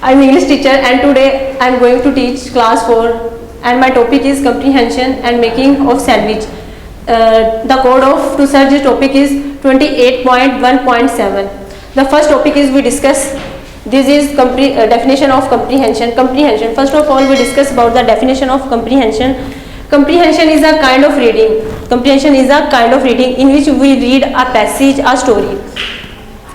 I'm English teacher and today I'm going to teach class 4 and my topic is comprehension and making of sandwich. The code of to search this topic is 28.1.7. The first topic is we discuss. This is definition of comprehension. Comprehension. First of all, we discuss about the definition of comprehension. Comprehension is a kind of reading. Comprehension is a kind of reading in which we read a passage, a story.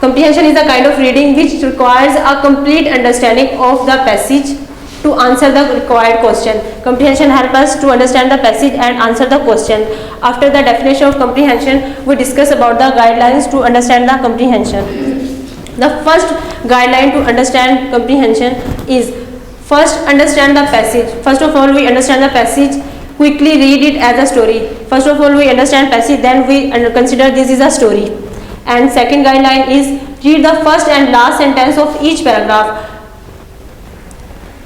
Comprehension is a kind of reading which requires a complete understanding of the passage to answer the required question. Comprehension helps us to understand the passage and answer the question. After the definition of comprehension, we discuss about the guidelines to understand the comprehension. The first guideline to understand comprehension is first understand the passage. First of all, we understand the passage. Quickly read it as a story. First of all, we understand passage, then we consider this is a story. And second guideline is read the first and last sentence of each paragraph.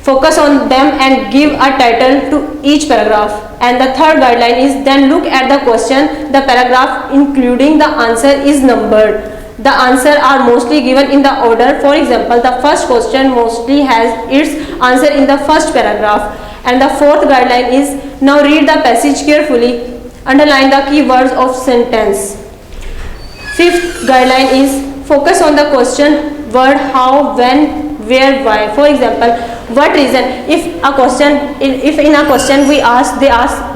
Focus on them and give a title to each paragraph. And the third guideline is then look at the question. The paragraph including the answer is numbered. The answers are mostly given in the order. For example, the first question mostly has its answer in the first paragraph. And the fourth guideline is now read the passage carefully. Underline the key words of sentence. Fifth guideline is focus on the question, word, how, when, where, why. For example, what reason? If in a question they ask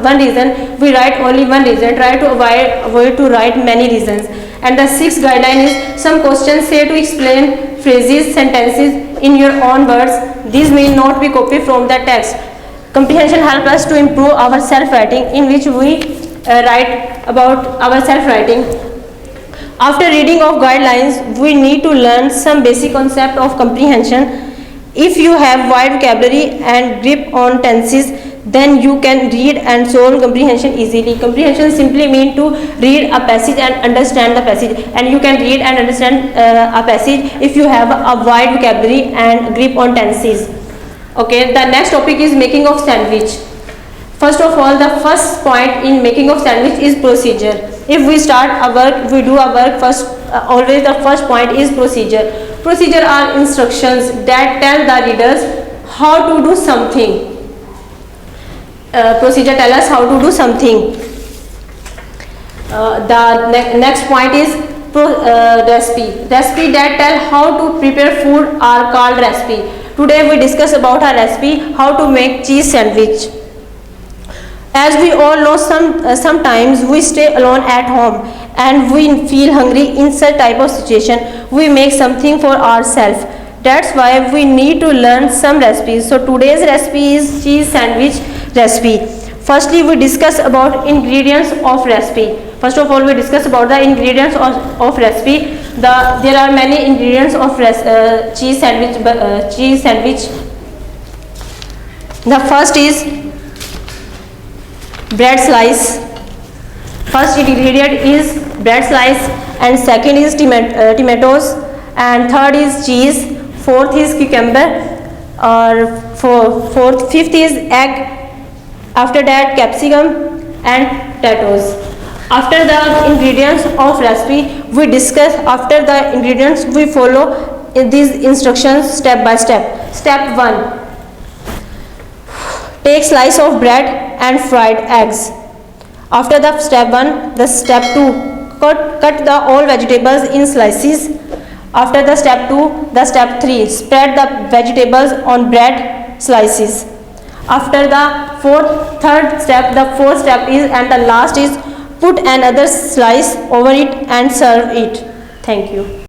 one reason, we write only one reason. Try to avoid to write many reasons. And the sixth guideline is some questions say to explain phrases, sentences in your own words. These may not be copied from the text. Comprehension helps us to improve our self-writing, in which we write about our self-writing. After reading of guidelines, we need to learn some basic concept of comprehension. If you have wide vocabulary and grip on tenses, then you can read and solve comprehension easily. Comprehension simply means to read a passage and understand the passage. And you can read and understand a passage if you have a wide vocabulary and grip on tenses. Okay, the next topic is making of sandwich. First of all, the first point in making of sandwich is procedure. If we start a work, we do a work first, always the first point is procedure. Procedure are instructions that tell the readers how to do something. Procedure tell us how to do something. The next point is recipe. Recipe that tell how to prepare food are called recipe. Today we discuss about a recipe how to make cheese sandwich. As we all know, sometimes we stay alone at home and we feel hungry in such type of situation. We make something for ourselves. That's why we need to learn some recipes. So today's recipe is cheese sandwich recipe. Firstly, we discuss about ingredients of recipe. First of all, we discuss about the ingredients of recipe. There are many ingredients of cheese sandwich. The first is bread slice. First ingredient is bread slice, and second is tomatoes, and third is cheese, fourth is cucumber, or fifth is egg. After that, capsicum and potatoes. After the ingredients of recipe, we discuss. After the ingredients, we follow these instructions step by step. Step 1. Take slice of bread and fried eggs. After the step 1, the step 2, cut the all vegetables in slices. After the step 2, the step 3, spread the vegetables on bread slices. After the fourth step is, and the last is, put another slice over it and serve it. Thank you.